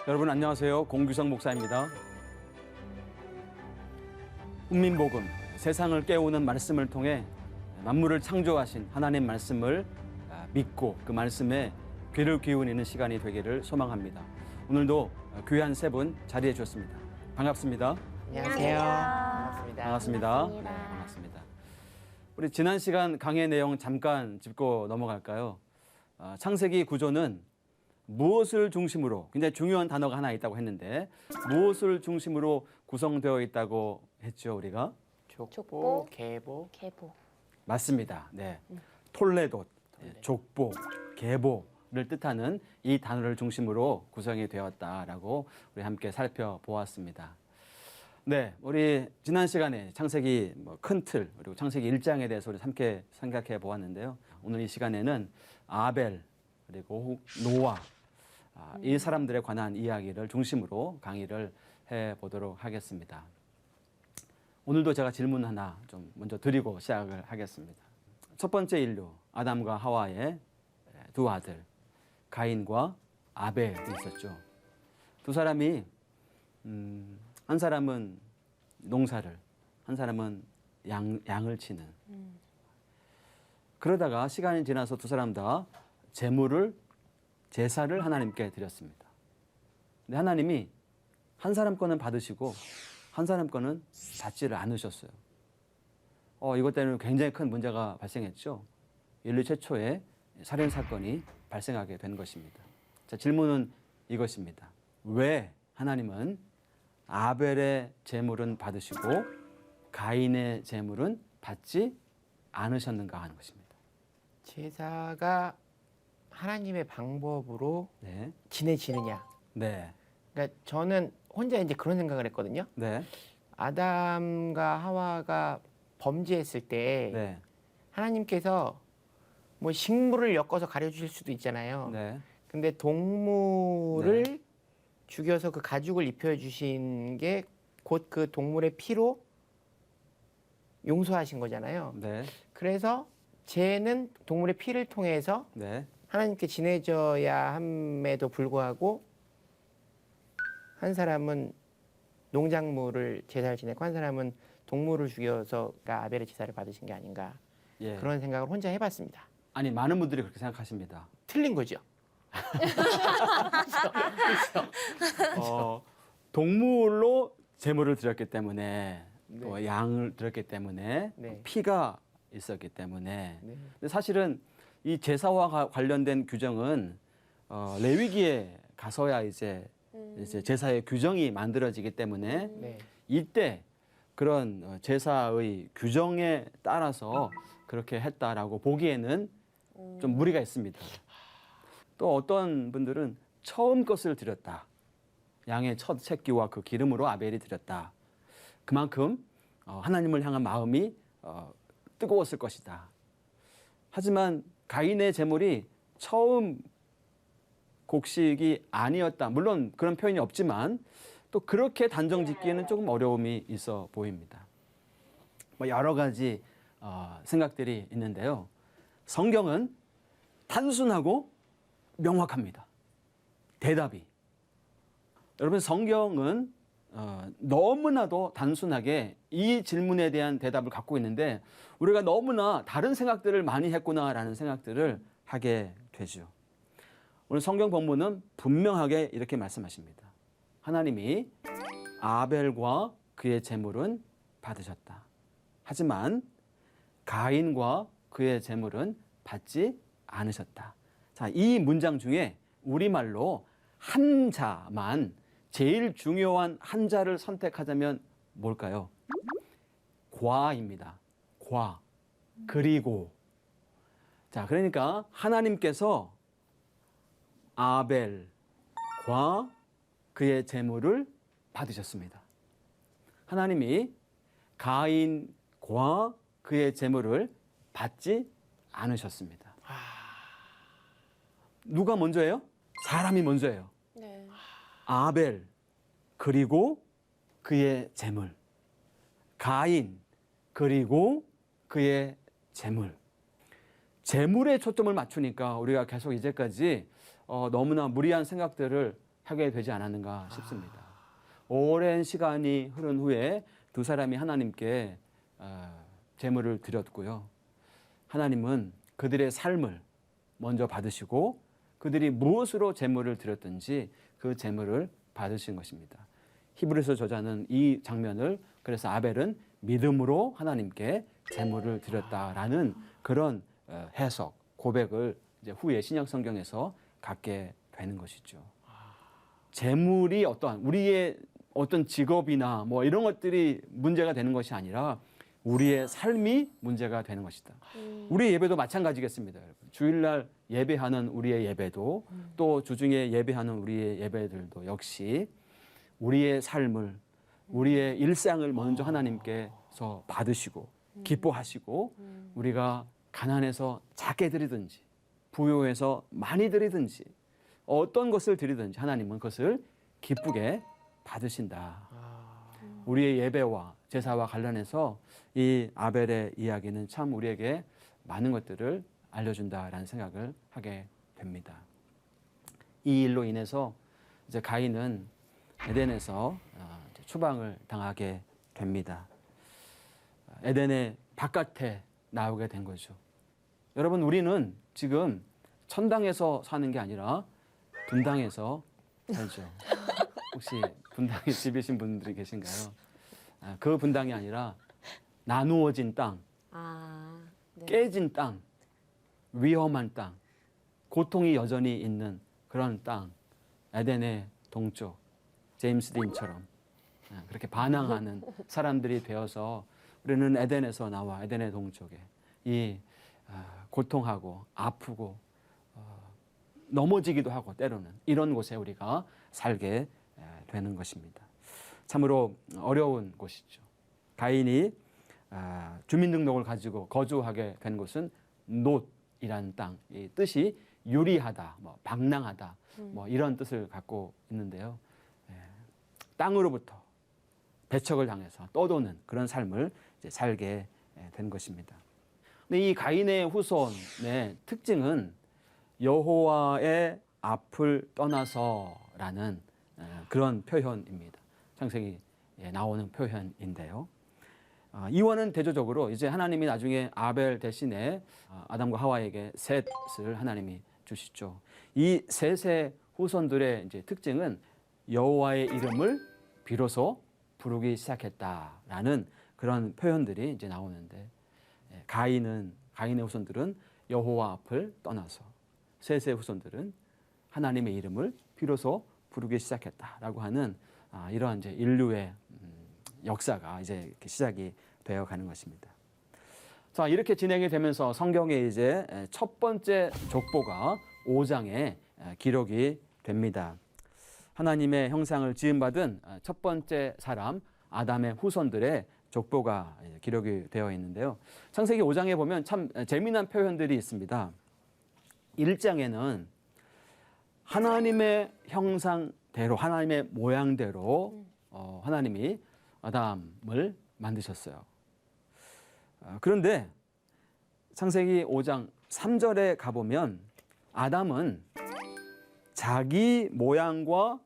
여러분 안녕하세요. 공규성 목사입니다. 훈민복음, 세상을 깨우는 말씀을 통해 만물을 창조하신 하나님 말씀을 믿고 그 말씀에 귀를 기울이는 시간이 되기를 소망합니다. 오늘도 귀한 세 분 자리해 주셨습니다. 반갑습니다. 안녕하세요. 반갑습니다. 반갑습니다. 네, 반갑습니다. 우리 지난 시간 강의 내용 잠깐 짚고 넘어갈까요? 창세기 구조는 무엇을 중심으로, 굉장히 중요한 단어가 하나 있다고 했는데 무엇을 중심으로 구성되어 있다고 했죠, 우리가? 족보, 계보. 맞습니다. 네. 톨레도, 족보, 계보를 뜻하는 이 단어를 중심으로 구성이 되었다라고 우리 함께 살펴보았습니다. 네, 우리 지난 시간에 창세기 큰 틀, 그리고 창세기 1장에 대해서 우리 함께 생각해 보았는데요. 오늘 이 시간에는 아벨, 그리고 노아, 이 사람들에 관한 이야기를 중심으로 강의를 해보도록 하겠습니다. 오늘도 제가 질문 하나 좀 먼저 드리고 시작을 하겠습니다. 첫 번째 인류, 아담과 하와의 두 아들, 가인과 아벨이 있었죠. 두 사람이 한 사람은 농사를, 한 사람은 양을 치는. 그러다가 시간이 지나서 두 사람 다 제사를 하나님께 드렸습니다. 근데 하나님이 한 사람 거는 받으시고 한 사람 거는 받지를 않으셨어요. 이것 때문에 굉장히 큰 문제가 발생했죠. 인류 최초의 살인 사건이 발생하게 된 것입니다. 자, 질문은 이것입니다. 왜 하나님은 아벨의 제물은 받으시고 가인의 제물은 받지 않으셨는가 하는 것입니다. 제사가 하나님의 방법으로 네. 지내지느냐. 네. 그러니까 저는 혼자 이제 그런 생각을 했거든요. 네. 아담과 하와가 범죄했을 때 네. 하나님께서 뭐 식물을 엮어서 가려주실 수도 있잖아요. 네. 근데 동물을 죽여서 그 가죽을 입혀주신 게 곧 그 동물의 피로 용서하신 거잖아요. 네. 그래서 죄는 동물의 피를 통해서 네. 하나님께 지내져야 함에도 불구하고 한 사람은 농작물을 제사를 지내고 한 사람은 동물을 죽여서 아벨의 제사를 받으신 게 아닌가. 예. 그런 생각을 혼자 해봤습니다. 아니, 많은 분들이 그렇게 생각하십니다. 틀린 거죠. 동물로 제물을 드렸기 때문에 네. 또 양을 드렸기 때문에 네. 피가 있었기 때문에 네. 근데 사실은 이 제사와 관련된 규정은 레위기에 가서야 이제 제사의 규정이 만들어지기 때문에 네. 이때 그런 제사의 규정에 따라서 그렇게 했다라고 보기에는 좀 무리가 있습니다. 또 어떤 분들은 처음 것을 드렸다. 양의 첫 새끼와 그 기름으로 아벨이 드렸다. 그만큼 하나님을 향한 마음이 뜨거웠을 것이다. 하지만 가인의 제물이 처음 곡식이 아니었다. 물론 그런 표현이 없지만 또 그렇게 단정 짓기에는 조금 어려움이 있어 보입니다. 여러 가지 생각들이 있는데요. 성경은 단순하고 명확합니다. 대답이. 여러분, 성경은 너무나도 단순하게 이 질문에 대한 대답을 갖고 있는데 우리가 너무나 다른 생각들을 많이 했구나라는 생각들을 하게 되죠. 오늘 성경 본문은 분명하게 이렇게 말씀하십니다. 하나님이 아벨과 그의 제물은 받으셨다. 하지만 가인과 그의 제물은 받지 않으셨다. 자, 이 문장 중에 우리말로 한 자만, 제일 중요한 한 자를 선택하자면 뭘까요? 과입니다. 과. 그리고. 자, 그러니까 하나님께서 아벨과 그의 제물을 받으셨습니다. 하나님이 가인과 그의 제물을 받지 않으셨습니다. 누가 먼저예요? 사람이 먼저예요. 네. 아벨 그리고 그의 제물, 가인 그리고 그의 제물. 제물에 초점을 맞추니까 우리가 계속 이제까지 너무나 무리한 생각들을 하게 되지 않았는가 싶습니다. 오랜 시간이 흐른 후에 두 사람이 하나님께 제물을 드렸고요. 하나님은 그들의 삶을 먼저 받으시고 그들이 무엇으로 제물을 드렸든지 그 제물을 받으신 것입니다. 히브리서 저자는 이 장면을 그래서 아벨은 믿음으로 하나님께 제물을 드렸다라는 그런 해석, 고백을 이제 후에 신약 성경에서 갖게 되는 것이죠. 제물이 어떠한 우리의 어떤 직업이나 뭐 이런 것들이 문제가 되는 것이 아니라 우리의 삶이 문제가 되는 것이다. 우리 예배도 마찬가지겠습니다, 여러분. 주일날 예배하는 우리의 예배도 또 주중에 예배하는 우리의 예배들도 역시 우리의 삶을 우리의 일상을 먼저 하나님께서 받으시고 기뻐하시고 우리가 가난해서 작게 드리든지 부요해서 많이 드리든지 어떤 것을 드리든지 하나님은 그것을 기쁘게 받으신다. 우리의 예배와 제사와 관련해서 이 아벨의 이야기는 참 우리에게 많은 것들을 알려준다라는 생각을 하게 됩니다. 이 일로 인해서 이제 가인은 에덴에서 추방을 당하게 됩니다. 에덴의 바깥에 나오게 된 거죠. 여러분, 우리는 지금 천당에서 사는 게 아니라 분당에서 살죠. 혹시 분당에 집이신 분들이 계신가요? 그 분당이 아니라 나누어진 땅, 네. 깨진 땅, 위험한 땅, 고통이 여전히 있는 그런 땅, 에덴의 동쪽, 제임스 딘처럼 그렇게 반항하는 사람들이 되어서 우리는 에덴에서 나와 에덴의 동쪽에 이 고통하고 아프고 넘어지기도 하고 때로는 이런 곳에 우리가 살게 되는 것입니다. 참으로 어려운 곳이죠. 가인이 주민등록을 가지고 거주하게 된 곳은 놋이라는 땅, 이 뜻이 유리하다, 뭐 방랑하다, 뭐 이런 뜻을 갖고 있는데요. 땅으로부터 배척을 당해서 떠도는 그런 삶을 이제 살게 된 것입니다. 근데 이 가인의 후손의 특징은 여호와의 앞을 떠나서라는 그런 표현입니다. 창세기에 나오는 표현인데요. 이와는 대조적으로 이제 하나님이 나중에 아벨 대신에 아담과 하와에게 셋을 하나님이 주시죠. 이 셋의 후손들의 이제 특징은 여호와의 이름을 비로소 부르기 시작했다라는 그런 표현들이 이제 나오는데 가인의 후손들은 여호와 앞을 떠나서 셋의 후손들은 하나님의 이름을 비로소 부르기 시작했다라고 하는 이러한 이제 인류의 역사가 이제 이렇게 시작이 되어 가는 것입니다. 자, 이렇게 진행이 되면서 성경에 이제 첫 번째 족보가 5장에 기록이 됩니다. 하나님의 형상을 지음받은 첫 번째 사람 아담의 후손들의 족보가 기록이 되어 있는데요. 창세기 5장에 보면 참 재미난 표현들이 있습니다. 1장에는 하나님의 형상대로 하나님의 모양대로 하나님이 아담을 만드셨어요. 그런데 창세기 5장 3절에 가보면 아담은 자기 모양과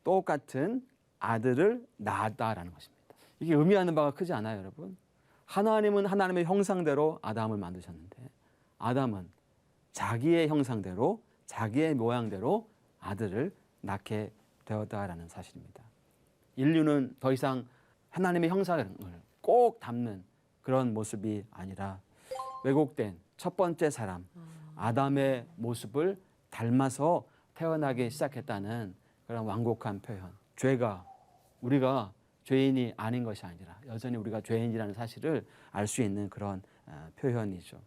똑같은 아들을 낳았다라는 것입니다. 이게 의미하는 바가 크지 않아요, 여러분? 하나님은 하나님의 형상대로 아담을 만드셨는데 아담은 자기의 형상대로 자기의 모양대로 아들을 낳게 되었다라는 사실입니다. 인류는 더 이상 하나님의 형상을 꼭 담는 그런 모습이 아니라 왜곡된 첫 번째 사람 아담의 모습을 닮아서 태어나기 시작했다는 그런 완곡한 표현. 죄가 우리가 죄인이 아닌 것이 아니라 여전히 우리가 죄인이라는 사실을 알 수 있는 그런 표현이죠.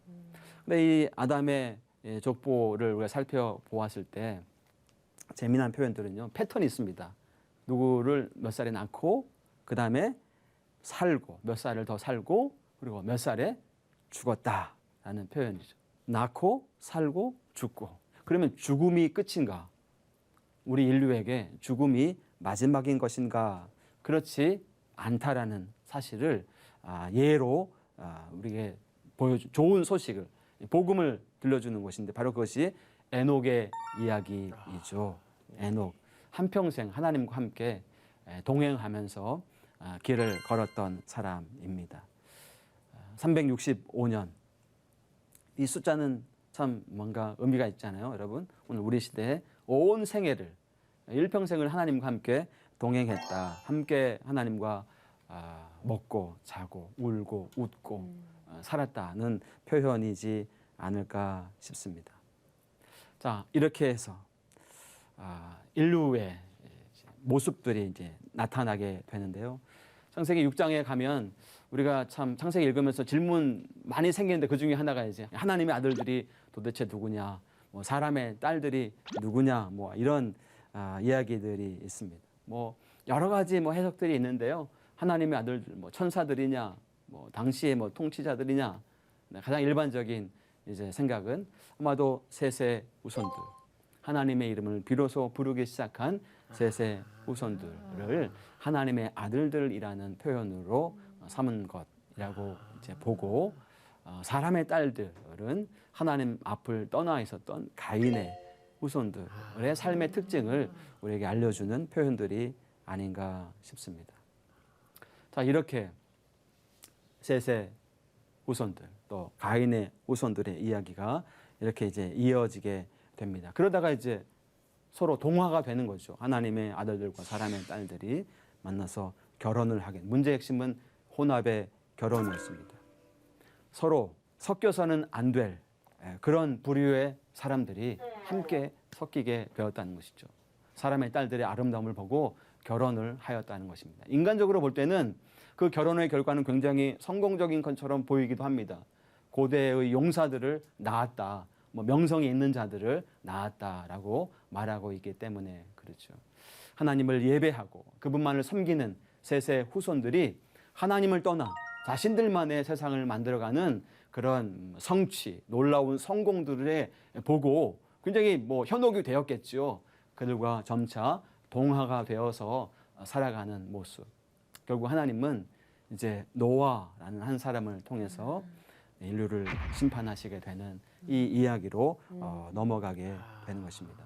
근데 이 아담의 족보를 우리가 살펴보았을 때 재미난 표현들은요, 패턴이 있습니다. 누구를 몇 살에 낳고 그 다음에 살고 몇 살을 더 살고 그리고 몇 살에 죽었다라는 표현이죠. 낳고 살고 죽고. 그러면 죽음이 끝인가? 우리 인류에게 죽음이 마지막인 것인가? 그렇지 않다라는 사실을 예로 우리에게 보여준 좋은 소식을 복음을 들려주는 것인데 바로 그것이 에녹의 이야기이죠. 에녹. 한평생 하나님과 함께 동행하면서 길을 걸었던 사람입니다. 365년. 이 숫자는 참 뭔가 의미가 있잖아요, 여러분. 오늘 우리 시대에 온 생애를, 일평생을 하나님과 함께 동행했다. 함께 하나님과 먹고 자고 울고 웃고 살았다는 표현이지 않을까 싶습니다. 자, 이렇게 해서 인류의 모습들이 이제 나타나게 되는데요. 창세기 6장에 가면 우리가 참 창세기 읽으면서 질문 많이 생기는데 그 중에 하나가 이제 하나님의 아들들이 도대체 누구냐, 뭐 사람의 딸들이 누구냐, 뭐 이런 이야기들이 있습니다. 뭐 여러 가지 뭐 해석들이 있는데요. 하나님의 아들들, 뭐 천사들이냐, 뭐 당시의 뭐 통치자들이냐, 가장 일반적인 이제 생각은 아마도 셋의 후손들, 하나님의 이름을 비로소 부르기 시작한 셋의 후손들을 하나님의 아들들이라는 표현으로 삼은 것이라고 이제 보고, 사람의 딸들은 하나님 앞을 떠나 있었던 가인의 후손들의 삶의 특징을 우리에게 알려주는 표현들이 아닌가 싶습니다. 자, 이렇게 셋의 후손들, 또 가인의 후손들의 이야기가 이렇게 이제 이어지게 됩니다. 그러다가 이제 서로 동화가 되는 거죠. 하나님의 아들들과 사람의 딸들이 만나서 결혼을 하게. 문제의 핵심은 혼합의 결혼이었습니다. 서로 섞여서는 안 될 그런 부류의 사람들이 함께 섞이게 되었다는 것이죠. 사람의 딸들의 아름다움을 보고 결혼을 하였다는 것입니다. 인간적으로 볼 때는 그 결혼의 결과는 굉장히 성공적인 것처럼 보이기도 합니다. 고대의 용사들을 낳았다, 뭐 명성이 있는 자들을 낳았다라고 말하고 있기 때문에 그렇죠. 하나님을 예배하고 그분만을 섬기는 셋의 후손들이 하나님을 떠나 자신들만의 세상을 만들어가는 그런 성취, 놀라운 성공들을 보고 굉장히 뭐 현혹이 되었겠죠. 그들과 점차 동화가 되어서 살아가는 모습. 결국 하나님은 이제 노아라는 한 사람을 통해서 인류를 심판하시게 되는 이 이야기로 넘어가게 되는 것입니다.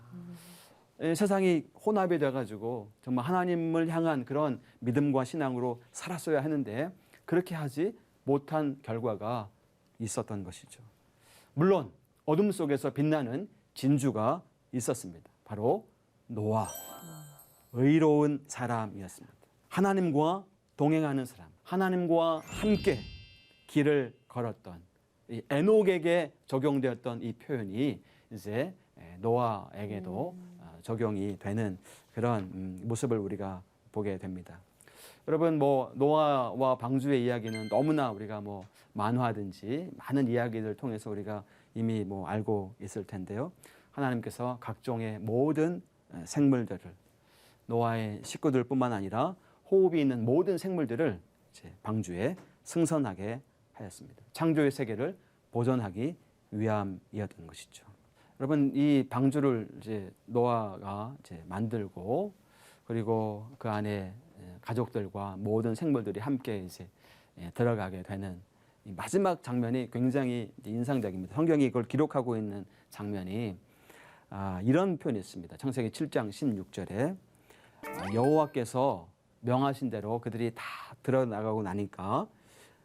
세상이 혼합이 돼가지고 정말 하나님을 향한 그런 믿음과 신앙으로 살았어야 하는데 그렇게 하지 못한 결과가 있었던 것이죠. 물론 어둠 속에서 빛나는 진주가 있었습니다. 바로 노아, 의로운 사람이었습니다. 하나님과 동행하는 사람, 하나님과 함께 길을 걸었던 이 에녹에게 적용되었던 이 표현이 이제 노아에게도 적용이 되는 그런 모습을 우리가 보게 됩니다. 여러분, 뭐 노아와 방주의 이야기는 너무나 우리가 뭐 만화든지 많은 이야기들을 통해서 우리가 이미 뭐 알고 있을 텐데요. 하나님께서 각종의 모든 생물들을, 노아의 식구들뿐만 아니라 호흡이 있는 모든 생물들을 이제 방주에 승선하게 하였습니다. 창조의 세계를 보존하기 위함이었던 것이죠. 여러분, 이 방주를 이제 노아가 이제 만들고 그리고 그 안에 가족들과 모든 생물들이 함께 이제 들어가게 되는 이 마지막 장면이 굉장히 인상적입니다. 성경이 이걸 기록하고 있는 장면이 이런 표현이 있습니다. 창세기 7장 16절에 여호와께서 명하신 대로 그들이 다 들어나가고 나니까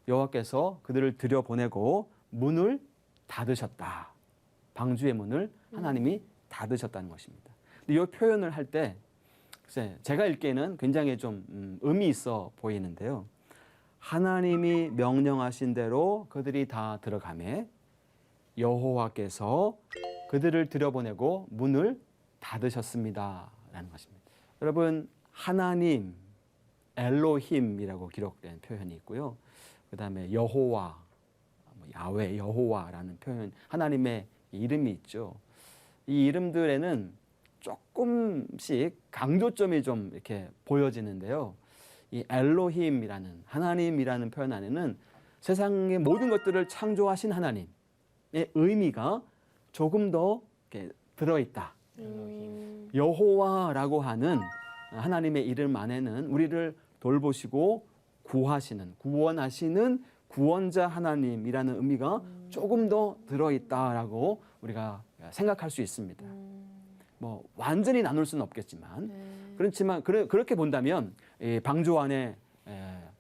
여호와께서 그들을 들여보내고 문을 닫으셨다. 방주의 문을 하나님이 닫으셨다는 것입니다. 근데 이 표현을 할 때 제가 읽기에는 굉장히 좀 의미 있어 보이는데요. 하나님이 명령하신 대로 그들이 다 들어가매 여호와께서 그들을 들여보내고 문을 닫으셨습니다. 라는 것입니다. 여러분, 하나님, 엘로힘이라고 기록된 표현이 있고요. 그 다음에 여호와, 야훼, 여호와라는 표현, 하나님의 이름이 있죠. 이 이름들에는 조금씩 강조점이 좀 이렇게 보여지는데요. 이 엘로힘이라는 하나님이라는 표현 안에는 세상의 모든 것들을 창조하신 하나님의 의미가 조금 더 이렇게 들어있다. 여호와라고 하는 하나님의 이름 안에는 우리를 돌보시고 구원하시는 구원자 하나님이라는 의미가 조금 더 들어있다라고 우리가 생각할 수 있습니다. 뭐 완전히 나눌 수는 없겠지만 네. 그렇지만 그렇게 본다면 이 방주 안에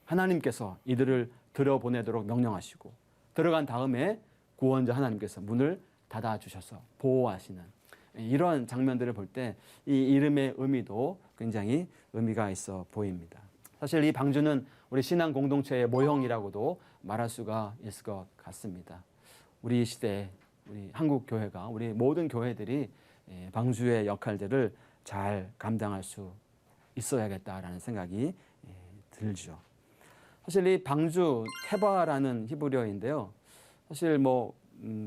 하나님께서 이들을 들어보내도록 명령하시고 들어간 다음에 구원자 하나님께서 문을 닫아주셔서 보호하시는 이런 장면들을 볼 때 이 이름의 의미도 굉장히 의미가 있어 보입니다. 사실 이 방주는 우리 신앙 공동체의 모형이라고도 말할 수가 있을 것 같습니다. 우리 시대에 우리 한국 교회가 우리 모든 교회들이 방주의 역할들을 잘 감당할 수 있어야겠다라는 생각이 들죠. 사실 이 방주 테바라는 히브리어인데요. 사실 뭐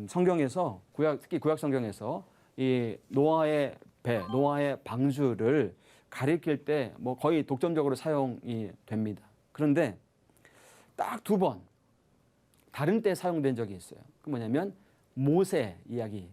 성경에서 특히 구약 성경에서 이 노아의 배, 노아의 방주를 가리킬 때 뭐 거의 독점적으로 사용이 됩니다. 그런데 딱 2번 다른 때 사용된 적이 있어요. 그 뭐냐면 모세 이야기.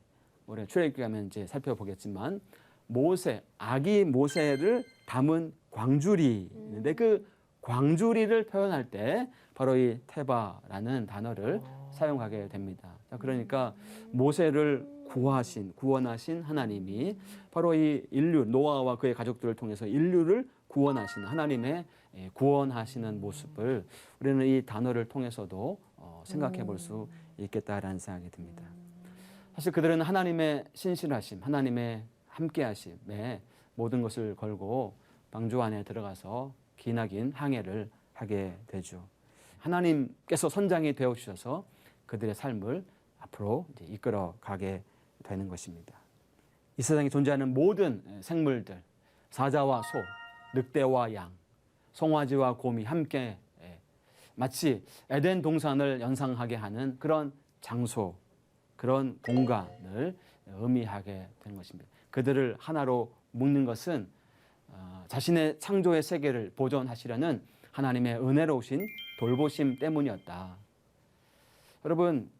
우리 출애굽기 가면 이제 살펴보겠지만 모세, 아기 모세를 담은 광주리 있는데 그 광주리를 표현할 때 바로 이 테바라는 단어를 사용하게 됩니다. 자, 그러니까 모세를 구원하신 하나님이 바로 이 인류, 노아와 그의 가족들을 통해서 인류를 구원하시는 하나님의 구원하시는 모습을 우리는 이 단어를 통해서도 생각해 볼 수 있겠다라는 생각이 듭니다. 사실 그들은 하나님의 신실하심, 하나님의 함께하심에 모든 것을 걸고 방주 안에 들어가서 기나긴 항해를 하게 되죠. 하나님께서 선장이 되어 주셔서 그들의 삶을 앞으로 이제 이끌어 가게 되는 것입니다. 이 세상에 존재하는 모든 생물들, 사자와 소, 늑대와 양, 송아지와 곰이 함께 마치 에덴 동산을 연상하게 하는 그런 장소, 그런 공간을 의미하게 되는 것입니다. 그들을 하나로 묶는 것은 자신의 창조의 세계를 보존하시려는 하나님의 은혜로우신 돌보심 때문이었다. 여러분,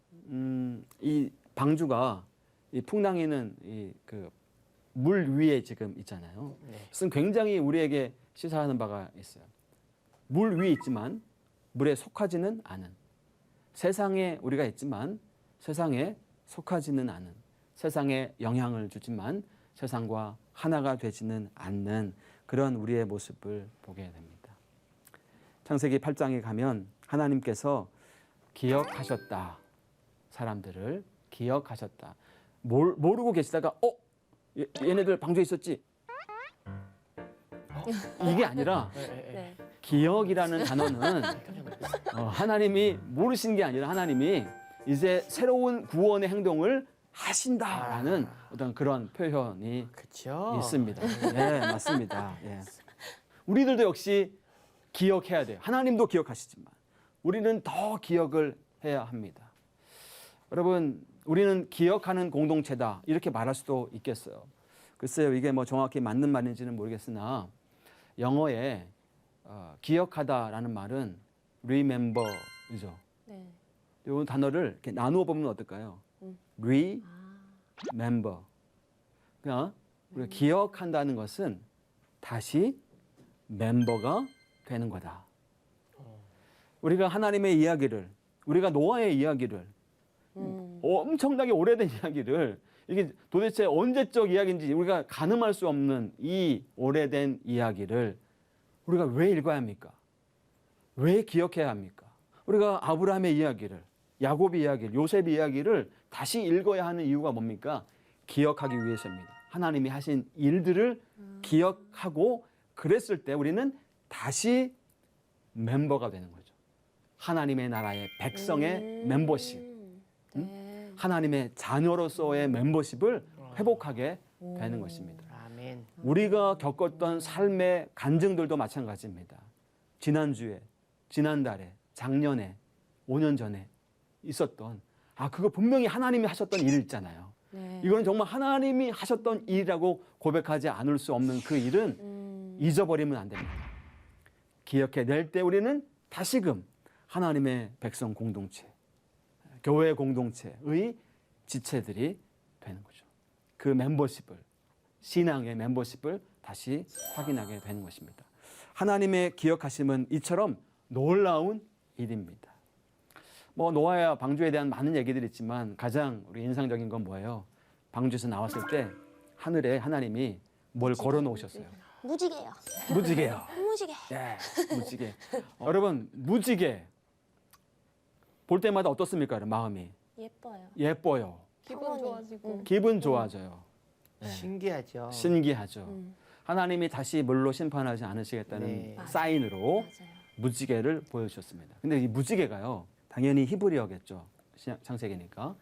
이 방주가 이 풍랑이는 그 물 위에 지금 있잖아요. 그것은 굉장히 우리에게 시사하는 바가 있어요. 물 위에 있지만 물에 속하지는 않은, 세상에 우리가 있지만 세상에 속하지는 않은, 세상에 영향을 주지만 세상과 하나가 되지는 않는 그런 우리의 모습을 보게 됩니다. 창세기 8장에 가면 하나님께서 기억하셨다. 사람들을 기억하셨다. 모르고 계시다가 얘네들 방주에 있었지. 이게 아니라 네. 기억이라는 단어는 하나님이 모르신 게 아니라 하나님이 이제 새로운 구원의 행동을 하신다라는 어떤 그런 표현이 그렇죠. 있습니다. 네, 맞습니다. 예. 우리들도 역시 기억해야 돼요. 하나님도 기억하시지만 우리는 더 기억을 해야 합니다. 여러분, 우리는 기억하는 공동체다 이렇게 말할 수도 있겠어요. 글쎄요, 이게 뭐 정확히 맞는 말인지는 모르겠으나 영어에 기억하다라는 말은 remember이죠. 네. 이 단어를 이렇게 나누어 보면 어떨까요? remember. 그러니까 우리가 기억한다는 것은 다시 멤버가 되는 거다. 우리가 하나님의 이야기를, 우리가 노아의 이야기를, 엄청나게 오래된 이야기를, 이게 도대체 언제적 이야기인지 우리가 가늠할 수 없는 이 오래된 이야기를 우리가 왜 읽어야 합니까? 왜 기억해야 합니까? 우리가 아브라함의 이야기를, 야곱의 이야기를, 요셉의 이야기를 다시 읽어야 하는 이유가 뭡니까? 기억하기 위해서입니다. 하나님이 하신 일들을 기억하고 그랬을 때 우리는 다시 멤버가 되는 거죠. 하나님의 나라의 백성의 멤버십. 네. 하나님의 자녀로서의 멤버십을 회복하게 되는 것입니다. 아멘. 우리가 겪었던 삶의 간증들도 마찬가지입니다. 지난주에, 지난달에, 작년에, 5년 전에 있었던 그거 분명히 하나님이 하셨던 일 있잖아요. 네. 이거는 정말 하나님이 하셨던 일이라고 고백하지 않을 수 없는 그 일은 잊어버리면 안 됩니다. 기억해낼 때 우리는 다시금 하나님의 백성 공동체, 교회 공동체의 지체들이 되는 거죠. 그 멤버십을, 신앙의 멤버십을 다시 확인하게 되는 것입니다. 하나님의 기억하심은 이처럼 놀라운 일입니다. 뭐 노아야 방주에 대한 많은 얘기들이 있지만 가장 우리 인상적인 건 뭐예요? 방주에서 나왔을 때 하늘에 하나님이 뭘 걸어 놓으셨어요? 무지개요. 무지개요. 무지개. 예, 무지개. 여러분, 무지개 볼 때마다 어떻습니까? 마음이 예뻐요. 예뻐요. 기분 평온히. 좋아지고. 기분 좋아져요. 신기하죠. 신기하죠. 하나님이 다시 물로 심판하지 않으시겠다는 네. 사인으로 맞아요. 무지개를 보여주셨습니다. 근데 이 무지개가요, 당연히 히브리어겠죠. 창세기니까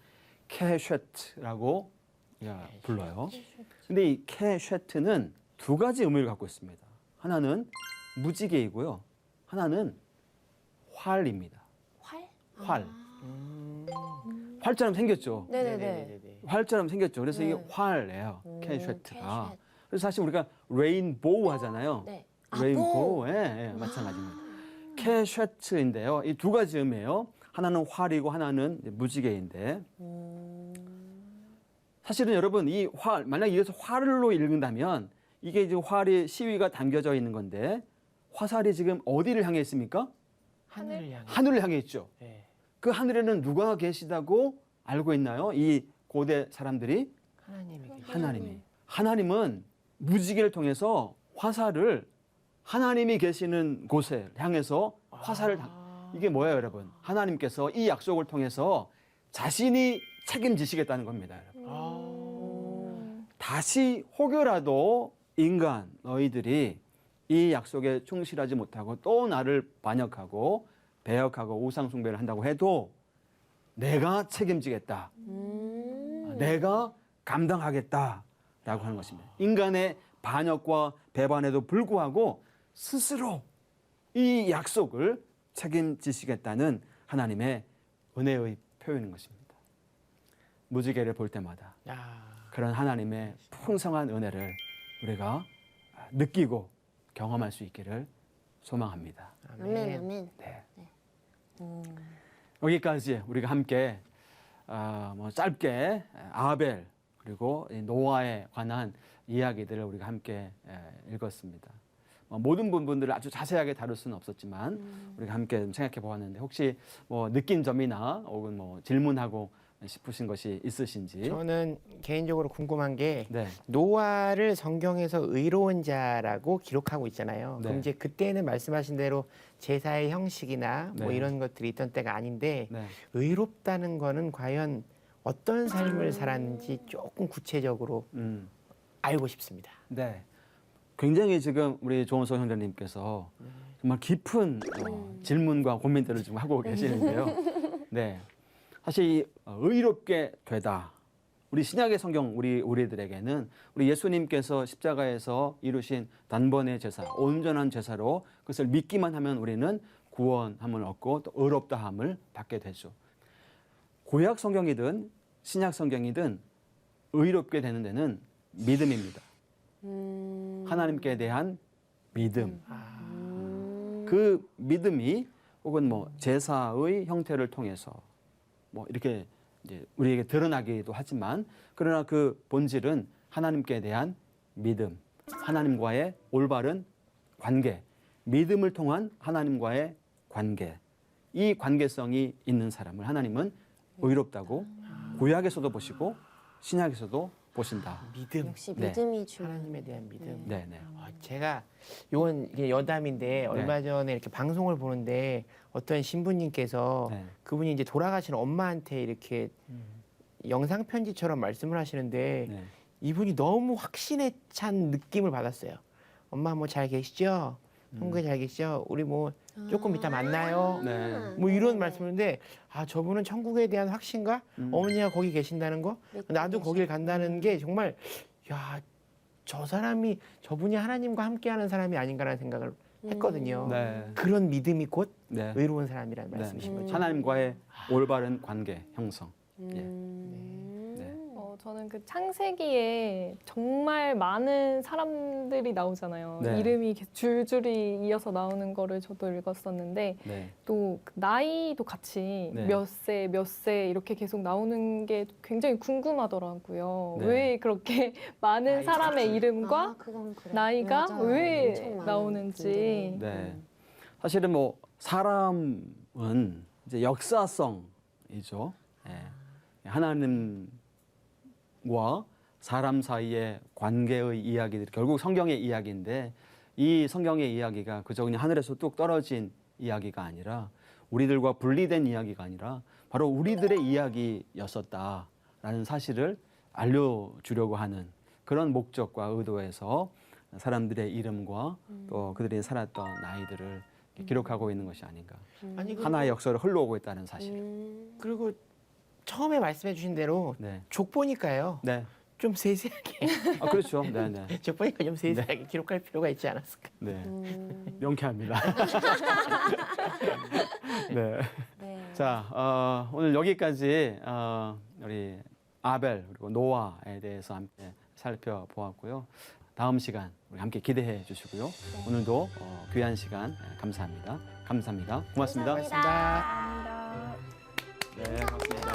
케쉐트라고 불러요. 근데 이 케쉐트는 두 가지 의미를 갖고 있습니다. 하나는 무지개이고요, 하나는 활입니다. 활? 활. 활처럼 생겼죠. 네네네. 활처럼 생겼죠. 그래서 네. 이게 활이에요. 케쉐트가. 케쉐트. 그래서 사실 우리가 레인보우 하잖아요. 네. 레인보우, 마찬가지입니다. 케쉐트인데요. 이 두 가지 의미예요. 하나는 활이고 하나는 무지개인데, 사실은 여러분 이 활, 만약 이래서 활로 읽는다면 이게 지금 활이 시위가 담겨져 있는 건데, 화살이 지금 어디를 향해 있습니까? 하늘을 향해. 하늘을 향해 있죠. 네. 그 하늘에는 누가 계시다고 알고 있나요? 이 고대 사람들이 하나님이 계시. 하나님이. 하나님은 무지개를 통해서 화살을 하나님이 계시는 곳에 향해서 화살을 이게 뭐예요, 여러분? 하나님께서 이 약속을 통해서 자신이 책임지시겠다는 겁니다, 여러분. 다시 혹여라도 인간 너희들이 이 약속에 충실하지 못하고 또 나를 반역하고 배역하고 우상 숭배를 한다고 해도 내가 책임지겠다. 내가 감당하겠다라고 하는 것입니다. 인간의 반역과 배반에도 불구하고 스스로 이 약속을 책임지시겠다는 하나님의 은혜의 표현인 것입니다. 무지개를 볼 때마다 야, 그런 하나님의 풍성한 은혜를 우리가 느끼고 경험할 수 있기를 소망합니다. 아멘, 아멘. 네. 여기까지 우리가 함께 뭐 짧게 아벨 그리고 이 노아에 관한 이야기들을 우리가 함께 읽었습니다. 모든 부분들을 아주 자세하게 다룰 수는 없었지만 우리가 함께 좀 생각해 보았는데, 혹시 뭐 느낀 점이나 혹은 뭐 질문하고 싶으신 것이 있으신지? 저는 개인적으로 궁금한 게 네. 노아를 성경에서 의로운 자라고 기록하고 있잖아요. 네. 그럼 이제 그때는 말씀하신 대로 제사의 형식이나 뭐 네. 이런 것들이 있던 때가 아닌데 네. 의롭다는 거는 과연 어떤 삶을 살았는지 조금 구체적으로 알고 싶습니다. 네. 굉장히 지금 우리 조은석 형제님께서 정말 깊은 질문과 고민들을 지금 하고 계시는데요. 네. 사실 이 의롭게 되다. 우리 신약의 성경 우리들에게는 우리 예수님께서 십자가에서 이루신 단번의 제사, 온전한 제사로 그것을 믿기만 하면 우리는 구원함을 얻고 또 의롭다함을 받게 되죠. 구약 성경이든 신약 성경이든 의롭게 되는 데는 믿음입니다. 하나님께 대한 믿음. 그 믿음이 혹은 뭐 제사의 형태를 통해서 뭐 이렇게 이제 우리에게 드러나기도 하지만, 그러나 그 본질은 하나님께 대한 믿음, 하나님과의 올바른 관계, 믿음을 통한 하나님과의 관계, 이 관계성이 있는 사람을 하나님은 의롭다고 구약에서도 보시고 신약에서도 보신다. 믿음. 역시 네. 믿음이 중요해요. 하나님에 대한 믿음. 네, 네. 제가 이건 이게 여담인데 얼마 전에 이렇게 방송을 보는데 어떤 신부님께서 네. 그분이 이제 돌아가신 엄마한테 이렇게 영상 편지처럼 말씀을 하시는데 네. 이분이 너무 확신에 찬 느낌을 받았어요. 엄마 뭐 잘 계시죠? 천국에 잘 계시죠? 우리 뭐 조금 이따 만나요. 네. 뭐 이런 말씀인데, 아 저분은 천국에 대한 확신과 어머니가 거기 계신다는 거, 믿고 나도 거길 계시고. 간다는 게 정말 야 저 사람이 저분이 하나님과 함께하는 사람이 아닌가라는 생각을 했거든요. 네. 그런 믿음이 곧 네. 의로운 사람이라는 네. 말씀이신 거죠. 하나님과의 올바른 관계 형성. 저는 그 창세기에 정말 많은 사람들이 나오잖아요. 네. 이름이 이렇게 줄줄이 이어서 나오는 거를 저도 읽었었는데, 네. 또그 나이도 같이 네. 몇 세 이렇게 계속 나오는 게 굉장히 궁금하더라고요. 네. 왜 그렇게 많은 나이 사람의 자체. 이름과 그건 그래. 나이가 맞아요. 왜 엄청 많은 나오는지. 분들이. 네. 사실은 뭐 사람은 이제 역사성이죠. 예. 하나님과 사람 사이의 관계의 이야기들이 결국 성경의 이야기인데 이 성경의 이야기가 그저 그냥 하늘에서 뚝 떨어진 이야기가 아니라 우리들과 분리된 이야기가 아니라 바로 우리들의 이야기였었다라는 사실을 알려주려고 하는 그런 목적과 의도에서 사람들의 이름과 또 그들이 살았던 나이들을 기록하고 있는 것이 아닌가. 아니, 그리고- 하나의 역사를 흘러오고 있다는 사실. 그리고 처음에 말씀해 주신 대로 네. 족보니까요. 네. 좀 세세하게 아, 그렇죠. 네, 네. 족보니까 좀 세세하게 기록할 필요가 있지 않았을까? 네. 명쾌합니다. 네. 네. 자, 오늘 여기까지 우리 아벨 그리고 노아에 대해서 함께 살펴보았고요. 다음 시간 우리 함께 기대해 주시고요. 오늘도 귀한 시간 감사합니다. 감사합니다. 고맙습니다. 고맙습니다. 감사합니다. 네, 고맙습니다.